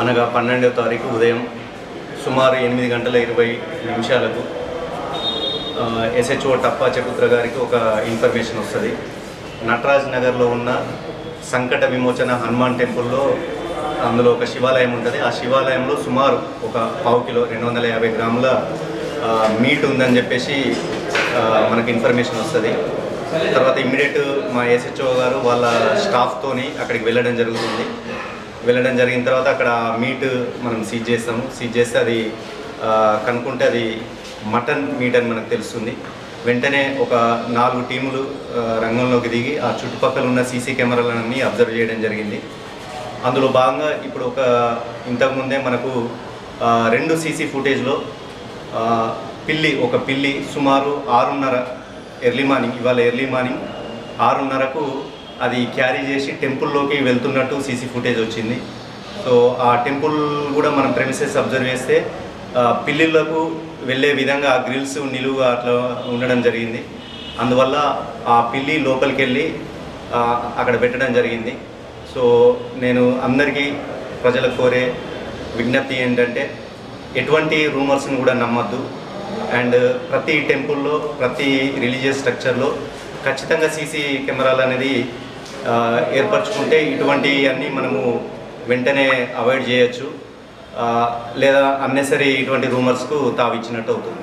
అనగా 12వ తారీఖు ఉదయం సుమారు 8:20 SHO టప్పా చకుత్ర గారికి ఒక ఇన్ఫర్మేషన్ వస్తుంది. నటరాజ్ నగర్లో ఉన్న సంకట విమోచన హనుమాన్ టెంపుల్లో అందులో ఒక శివాలయం ఉంటుంది. ఆ శివాలయంలో సుమారు ఒక 1/2 కిలో 250 గ్రాముల మీట్ ఉందని చెప్పేసి మనకు ఇన్ఫర్మేషన్ వస్తుంది. తర్వాత ఇమ్మీడియట్ మా SHO గారు వాళ్ళ స్టాఫ్తోని అక్కడికి వెళ్ళడం జరుగుతుంది. వెళ్ళడం జరిగిన తర్వాత అక్కడ మీట్ మనం సీజ్ చేస్తాము. సీజ్ చేస్తే అది కనుక్కుంటే అది మటన్ మీట్ అని మనకు తెలుస్తుంది. వెంటనే ఒక 4 టీములు రంగంలోకి దిగి ఆ చుట్టుపక్కల ఉన్న సీసీ కెమెరాలన్నీ అబ్జర్వ్ చేయడం జరిగింది. అందులో భాగంగా ఇప్పుడు ఇంతకుముందే మనకు 2 సీసీ ఫుటేజ్లో ఒక పిల్లి సుమారు 6:30 ఇవాళ ఎర్లీ మార్నింగ్ 6:30కు అది క్యారీ చేసి టెంపుల్లోకి వెళ్తున్నట్టు సీసీ ఫుటేజ్ వచ్చింది. సో ఆ టెంపుల్ కూడా మనం ప్రెమిసెస్ అబ్జర్వ్ చేస్తే పిల్లిళ్లకు వెళ్ళే విధంగా ఆ గ్రిల్స్ నిలువుగా అట్లా ఉండడం జరిగింది. అందువల్ల ఆ పిల్లి లోపలికి వెళ్ళి అక్కడ పెట్టడం జరిగింది. సో నేను అందరికీ ప్రజలకు కోరే విజ్ఞప్తి ఏంటంటే ఎటువంటి రూమర్స్ని కూడా నమ్మద్దు. అండ్ ప్రతి టెంపుల్లో ప్రతి రిలీజియస్ స్ట్రక్చర్లో ఖచ్చితంగా సీసీ కెమెరాలు అనేది ఏర్పరచుకుంటే ఇటువంటివన్నీ మనము వెంటనే అవాయిడ్ చేయొచ్చు, లేదా అన్నెసరీ ఇటువంటి రూమర్స్కు తావిచ్చినట్టు అవుతుంది.